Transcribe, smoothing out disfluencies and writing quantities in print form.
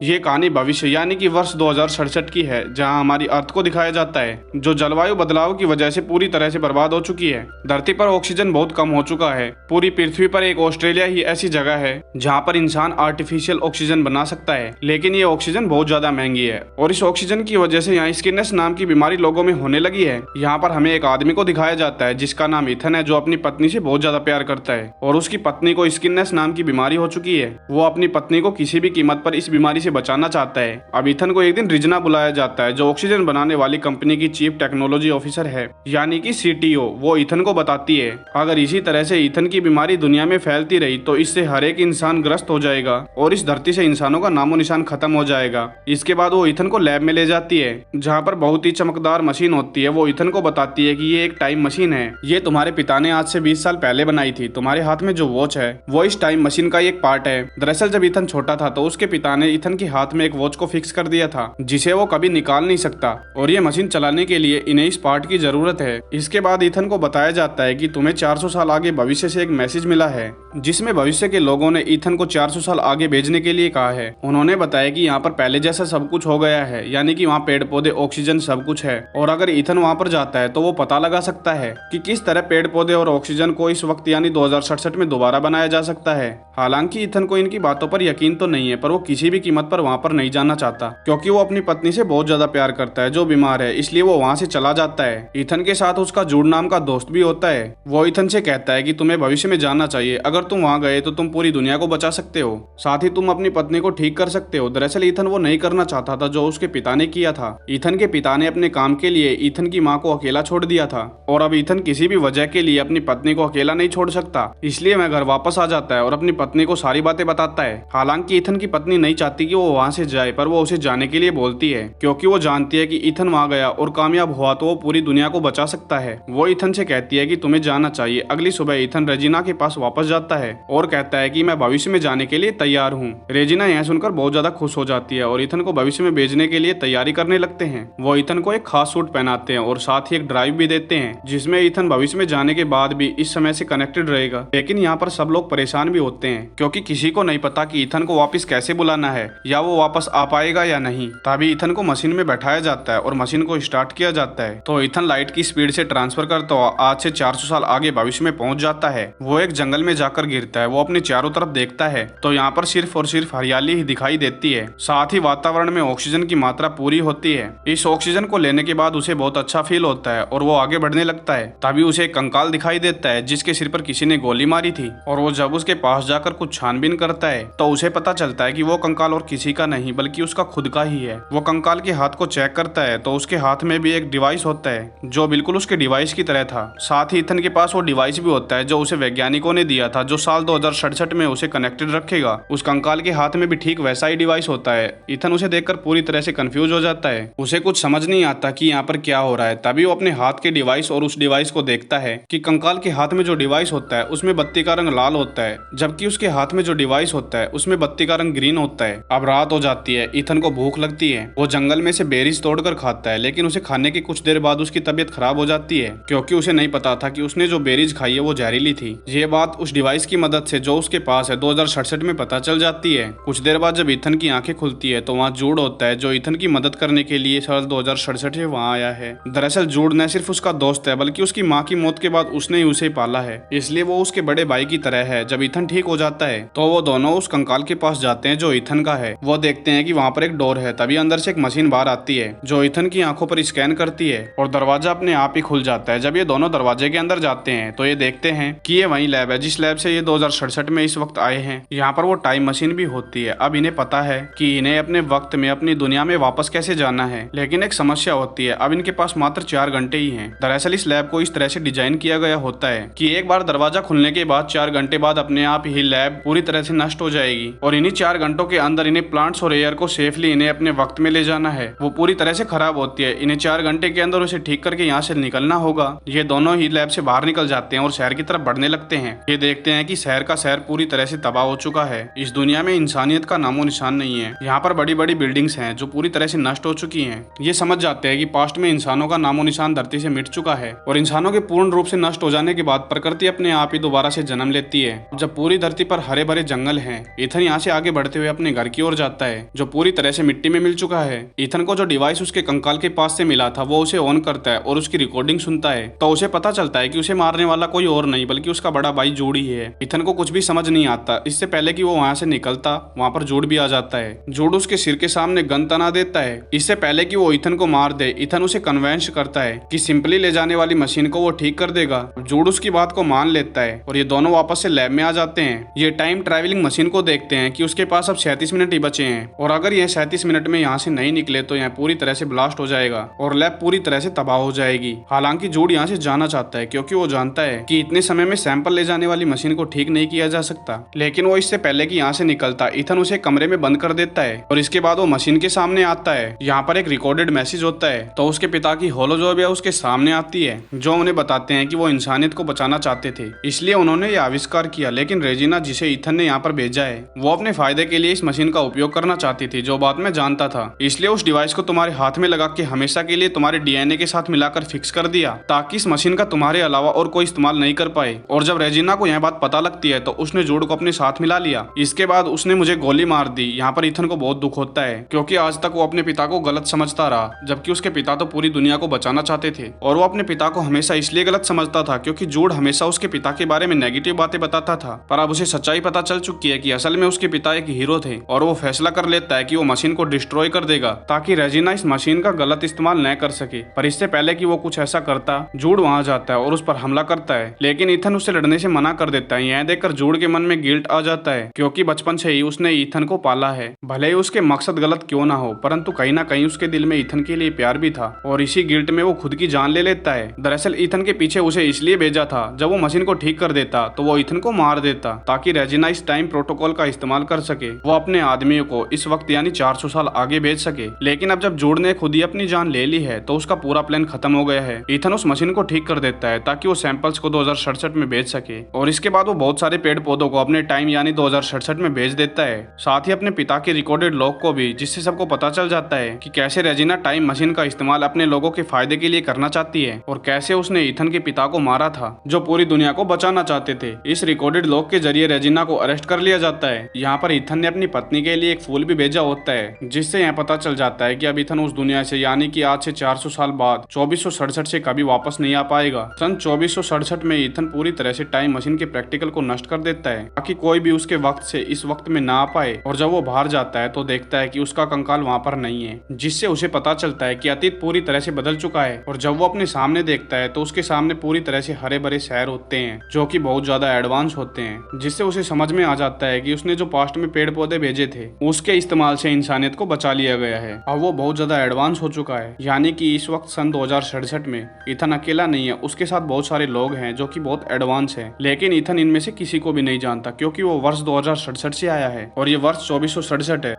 ये कहानी भविष्य यानी कि वर्ष 2067 की है, जहां हमारी अर्थ को दिखाया जाता है जो जलवायु बदलाव की वजह से पूरी तरह से बर्बाद हो चुकी है। धरती पर ऑक्सीजन बहुत कम हो चुका है। पूरी पृथ्वी पर एक ऑस्ट्रेलिया ही ऐसी जगह है जहां पर इंसान आर्टिफिशियल ऑक्सीजन बना सकता है, लेकिन ये ऑक्सीजन बहुत ज्यादा महंगी है और इस ऑक्सीजन की वजह से यहाँ स्किननेस नाम की बीमारी लोगों में होने लगी है। यहाँ पर हमें एक आदमी को दिखाया जाता है जिसका नाम इथन है, जो अपनी पत्नी से बहुत ज्यादा प्यार करता है और उसकी पत्नी को स्किननेस नाम की बीमारी हो चुकी है। वो अपनी पत्नी को किसी भी कीमत पर इस बीमारी से बचाना चाहता है। अब इथन को एक दिन रिजना बुलाया जाता है, जो ऑक्सीजन बनाने वाली कंपनी की चीफ टेक्नोलॉजी ऑफिसर है, यानी कि सीटीओ। वो इथन को बताती है अगर इसी तरह से इथन की बीमारी दुनिया में फैलती रही तो इससे हर एक इंसान ग्रस्त हो जाएगा और इस धरती से इंसानों का नामो निशान खत्म हो जाएगा। इसके बाद वो इथन को लैब में ले जाती है, जहाँ पर बहुत ही चमकदार मशीन होती है। वो इथन को बताती है कि ये एक टाइम मशीन है, ये तुम्हारे पिता ने आज से 20 साल पहले बनाई थी। तुम्हारे हाथ में जो वॉच है वो इस टाइम मशीन का एक पार्ट है। दरअसल जब इथन छोटा था तो उसके पिता ने इथन के हाथ में एक वॉच को फिक्स कर दिया था, जिसे वो कभी निकाल नहीं सकता और ये मशीन चलाने के लिए इन्हें इस पार्ट की जरूरत है। इसके बाद इथन को बताया जाता है कि तुम्हें 400 साल आगे भविष्य से एक मैसेज मिला है, जिसमें भविष्य के लोगों ने इथन को 400 साल आगे भेजने के लिए कहा है। उन्होंने बताया कि यहाँ पर पहले जैसा सब कुछ हो गया है, यानी कि वहाँ पेड़ पौधे, ऑक्सीजन सब कुछ है और अगर इथन वहाँ पर जाता है तो वो पता लगा सकता है कि किस तरह पेड़ पौधे और ऑक्सीजन को इस वक्त यानी 2067 में दोबारा बनाया जा सकता है। हालांकि इथन को इनकी बातों पर यकीन तो नहीं है, पर वो किसी भी कीमत पर वहाँ पर नहीं जाना चाहता, क्योंकि वो अपनी पत्नी से बहुत ज्यादा प्यार करता है जो बीमार है, इसलिए वो वहाँ से चला जाता है। इथन के साथ उसका जूड नाम का दोस्त भी होता है। वो इथन से कहता है कि तुम्हें भविष्य में जाना चाहिए, अगर तुम वहाँ गए तो तुम पूरी दुनिया को बचा सकते हो, साथ ही तुम अपनी पत्नी को ठीक कर सकते हो। दरअसल इथन वो नहीं करना चाहता था जो उसके पिता ने किया था। इथन के पिता ने अपने काम के लिए इथन की माँ को अकेला छोड़ दिया था और अब इथन किसी भी वजह के लिए अपनी पत्नी को अकेला नहीं छोड़ सकता, इसलिए वह घर वापस आ जाता है और अपनी पत्नी को सारी बातें बताता है। हालांकि इथन की पत्नी नहीं चाहती कि वो वहाँ से जाए, पर वो उसे जाने के लिए बोलती है, क्योंकि वो जानती है कि इथन वहाँ गया और कामयाब हुआ तो वो पूरी दुनिया को बचा सकता है। वो इथन से कहती है कि तुम्हें जाना चाहिए। अगली सुबह इथन रेजिना के पास वापस जाता है और कहता है कि मैं भविष्य में जाने के लिए तैयार हूँ। रेजिना यह सुनकर बहुत ज्यादा खुश हो जाती है और इथन को भविष्य में भेजने के लिए तैयारी करने लगते हैं। वो इथन को एक खास सूट पहनाते हैं और साथ ही एक ड्राइव भी देते हैं, जिसमें इथन भविष्य में जाने के बाद भी इस समय से कनेक्टेड रहेगा। लेकिन यहाँ पर सब लोग परेशान भी होते हैं, क्योंकि किसी को नहीं पता कि इथन को वापस कैसे बुलाना है या वो वापस आ पाएगा या नहीं। तभी इथन को मशीन में बैठाया जाता है और मशीन को स्टार्ट किया जाता है तो इथन लाइट की स्पीड से ट्रांसफर करता हुआ आज से 400 साल आगे भविष्य में पहुंच जाता है। वो एक जंगल में जाकर गिरता है। वो अपने चारों तरफ देखता है तो यहाँ पर सिर्फ और सिर्फ हरियाली ही दिखाई देती है, साथ ही वातावरण में ऑक्सीजन की मात्रा पूरी होती है। इस ऑक्सीजन को लेने के बाद उसे बहुत अच्छा फील होता है और वो आगे बढ़ने लगता है। तभी उसे एक कंकाल दिखाई देता है जिसके सिर पर किसी ने गोली मारी थी और वो जब उसके पास जाकर कुछ छानबीन करता है तो उसे पता चलता है कि वो कंकाल और किसी का नहीं बल्कि उसका खुद का ही है। वो कंकाल के हाथ को चेक करता है तो उसके हाथ में भी एक डिवाइस होता है जो बिल्कुल उसके डिवाइस की तरह था। साथ ही इथन के पास वो डिवाइस भी होता है जो उसे वैज्ञानिकों ने दिया था, जो साल 2067 में उसे कनेक्टेड रखेगा। उस कंकाल के हाथ में भी ठीक वैसा ही डिवाइस होता है। इथन उसे देखकर पूरी तरह से कंफ्यूज हो जाता है। उसे कुछ समझ नहीं आता कि यहाँ पर क्या हो रहा है। तभी वो अपने हाथ के डिवाइस और उस डिवाइस को देखता है कि कंकाल के हाथ में जो डिवाइस होता है उसमें बत्ती का रंग लाल होता है, जबकि उसके हाथ में जो डिवाइस होता है उसमें बत्ती का रंग ग्रीन होता है। अब रात हो जाती है। इथन को भूख लगती है। वो जंगल में से बेरीज तोड़कर खाता है, लेकिन उसे खाने की कुछ देर बाद उसकी तबीयत खराब हो जाती है, क्योंकि उसे नहीं पता था कि उसने जो बेरीज खाई है वो जहरीली थी। ये बात उस डिवाइस की मदद से जो उसके पास है 2067 में पता चल जाती है। कुछ देर बाद जब इथन की आंखें खुलती है तो वहाँ जूड होता है, जो इथन की मदद करने के लिए साल 2067 से वहाँ आया है। दरअसल जूड न सिर्फ उसका दोस्त है बल्कि उसकी माँ की मौत के बाद उसने ही उसे पाला है, इसलिए वो उसके बड़े भाई की तरह है। जब इथन ठीक हो जाता है तो वो दोनों उस कंकाल के पास जाते हैं जो इथन का है। वो देखते हैं कि वहाँ पर एक डोर है। तभी अंदर से एक मशीन बाहर आती है जो इथन की आंखों पर स्कैन करती है और दरवाजा अपने आप ही खुल जाता है। जब ये दोनों दरवाजे के अंदर जाते हैं तो ये देखते हैं कि ये वही लैब है जिस लैब से ये 2067 में इस वक्त आए हैं। यहाँ पर वो टाइम मशीन भी होती है। अब इन्हें पता है कि इन्हें अपने वक्त में अपनी दुनिया में वापस कैसे जाना है, लेकिन एक समस्या होती है। अब इनके पास मात्र 4 घंटे ही हैं। दरअसल इस लैब को इस तरह से डिजाइन किया गया होता है कि एक बार दरवाजा खुलने के बाद 4 घंटे बाद अपने आप ही लैब पूरी तरह से नष्ट हो जाएगी और इन्हीं 4 घंटों के अंदर इन्हें प्लांट्स और एयर को सेफली इन्हें अपने वक्त में ले जाना है। वो पूरी तरह से खराब होती है। इन्हें 4 घंटे के अंदर उसे ठीक करके यहाँ से निकलना होगा। ये दोनों ही लैब से बाहर निकल जाते हैं और शहर की तरफ बढ़ने लगते हैं। ये देखते हैं कि शहर का शहर पूरी तरह से तबाह हो चुका है। इस दुनिया में इंसानियत का नामो निशान नहीं है। यहाँ पर बड़ी बड़ी बिल्डिंग्स हैं जो पूरी तरह से नष्ट हो चुकी हैं। ये समझ जाते हैं कि पास्ट में इंसानों का नामो निशान धरती से मिट चुका है और इंसानों के पूर्ण रूप से नष्ट हो जाने के बाद प्रकृति अपने आप ही दोबारा से जन्म लेती है। जब पूरी धरती पर हरे भरे जंगल हैं, इथन यहाँ से आगे बढ़ते हुए अपने घर की ओर ओर जाता है जो पूरी तरह से मिट्टी में मिल चुका है। ईथन को जो डिवाइस उसके कंकाल के पास से मिला था वो उसे ऑन करता है और उसकी रिकॉर्डिंग सुनता है तो उसे पता चलता है कि उसे मारने वाला कोई और नहीं बल्कि उसका बड़ा भाई जूड ही है। ईथन को कुछ भी समझ नहीं आता। इससे पहले कि वो वहां से निकलता वहां पर जूड भी आ जाता है। जूड उसके सिर के सामने गन तना देता है। इससे पहले कि वो ईथन को मार दे ईथन उसे कन्वेंस करता है कि सिंपली ले जाने वाली मशीन को वो ठीक कर देगा। जूड उसकी बात को मान लेता है और ये दोनों वापस से लैब में आ जाते हैं। ये टाइम ट्रैवलिंग मशीन को देखते हैं कि उसके पास अब 37 मिनट ही बचे हैं और अगर यह 37 मिनट में यहाँ से नहीं निकले तो यह पूरी तरह से ब्लास्ट हो जाएगा और लैब पूरी तरह से तबाह हो जाएगी। हालांकि जूड यहाँ से जाना चाहता है क्योंकि वो जानता है कि इतने समय में सैंपल ले जाने वाली मशीन को ठीक नहीं किया जा सकता। लेकिन वो इससे पहले कि यहाँ से निकलता ईथन उसे कमरे में बंद कर देता है और इसके बाद वो मशीन के सामने आता है। यहाँ पर एक रिकॉर्डेड मैसेज होता है तो उसके पिता की होलोजोबिया उसके सामने आती है जो उन्हें बताते हैं कि वो इंसानियत को बचाना चाहते थे इसलिए उन्होंने ये आविष्कार किया। लेकिन रेजिना जिसे ईथन ने यहाँ पर भेजा है वो अपने फायदे के लिए इस मशीन का उपयोग करना चाहती थी जो बात में जानता था। इसलिए उस डिवाइस को तुम्हारे हाथ में लगा के हमेशा के लिए तुम्हारे डीएनए के साथ मिलाकर फिक्स कर दिया ताकि इस मशीन का तुम्हारे अलावा और कोई इस्तेमाल नहीं कर पाए। और जब रेजिना को यह बात पता लगती है तो उसने जूड को अपने साथ मिला लिया। इसके बाद उसने मुझे गोली मार दी। यहाँ पर ईथन को बहुत दुख होता है क्योंकि आज तक वो अपने पिता को गलत समझता रहा जबकि उसके पिता तो पूरी दुनिया को बचाना चाहते थे और वो अपने पिता को हमेशा इसलिए गलत समझता था क्योंकि जूड हमेशा उसके पिता के बारे में नेगेटिव बातें बताता था। पर अब उसे सच्चाई पता चल चुकी है कि असल में उसके पिता एक हीरो थे और वो फैसला कर लेता है कि वो मशीन को डिस्ट्रॉय कर देगा ताकि रेजिना इस मशीन का गलत इस्तेमाल न कर सके। पर इससे पहले कि वो कुछ ऐसा करता जूड वहां जाता है और उस पर हमला करता है लेकिन ईथन उससे लड़ने से मना कर देता है। यह देखकर जूड के मन में गिल्ट आ जाता है क्योंकि बचपन से ही उसने ईथन को पाला है। भले ही उसके मकसद गलत क्यों ना हो परंतु कहीं ना कहीं उसके दिल में ईथन के लिए प्यार भी था और इसी गिल्ट में वो खुद की जान ले लेता है। दरअसल ईथन के पीछे उसे इसलिए भेजा था जब वो मशीन को ठीक कर देता तो वो ईथन को मार देता ताकि रेजिना इस टाइम प्रोटोकॉल का इस्तेमाल कर सके। वो अपने आदमियों को इस वक्त यानी 400 साल आगे भेज सके। लेकिन अब जब जूड ने खुद ही अपनी जान ले ली है तो उसका पूरा प्लान खत्म हो गया है। ईथन उस मशीन को ठीक कर देता है ताकि वो सैंपल्स को 2067 में भेज सके और इसके बाद वो बहुत सारे पेड़ पौधों को अपने टाइम यानी 2067 में भेज देता है। साथ ही अपने पिता के रिकॉर्डेड लॉग को भी जिससे सबको पता चल जाता है कि कैसे रेजिना टाइम मशीन का इस्तेमाल अपने लोगों के फायदे के लिए करना चाहती है और कैसे उसने ईथन के पिता को मारा था जो पूरी दुनिया को बचाना चाहते थे। इस रिकॉर्डेड लॉग के जरिए रेजिना को अरेस्ट कर लिया जाता है। यहाँ पर ईथन ने अपनी पत्नी के लिए एक फूल भी भेजा होता है जिससे यह पता चल जाता है कि अब ईथन उस दुनिया से यानी कि आज से 400 साल बाद 2467 से कभी वापस नहीं आ पाएगा। सन 2467 में ईथन पूरी तरह से टाइम मशीन के प्रैक्टिकल को नष्ट कर देता है ताकि कोई भी उसके वक्त से इस वक्त में ना आ पाए। और जब वो बाहर जाता है तो देखता है कि उसका कंकाल वहाँ पर नहीं है जिससे उसे पता चलता है कि अतीत पूरी तरह से बदल चुका है। और जब वो अपने सामने देखता है तो उसके सामने पूरी तरह से हरे भरे शहर होते हैं जो कि बहुत ज्यादा एडवांस होते हैं जिससे उसे समझ में आ जाता है कि उसने जो पास्ट में पेड़ पौधे भेजे थे उसके इस्तेमाल से इंसानियत को बचा लिया गया है। अब वो बहुत ज्यादा एडवांस हो चुका है यानी कि इस वक्त सन 2067 में ईथन अकेला नहीं है, उसके साथ बहुत सारे लोग हैं जो कि बहुत एडवांस हैं। लेकिन ईथन इनमें से किसी को भी नहीं जानता क्योंकि वो वर्ष 2067 से आया है और ये वर्ष 2467 है।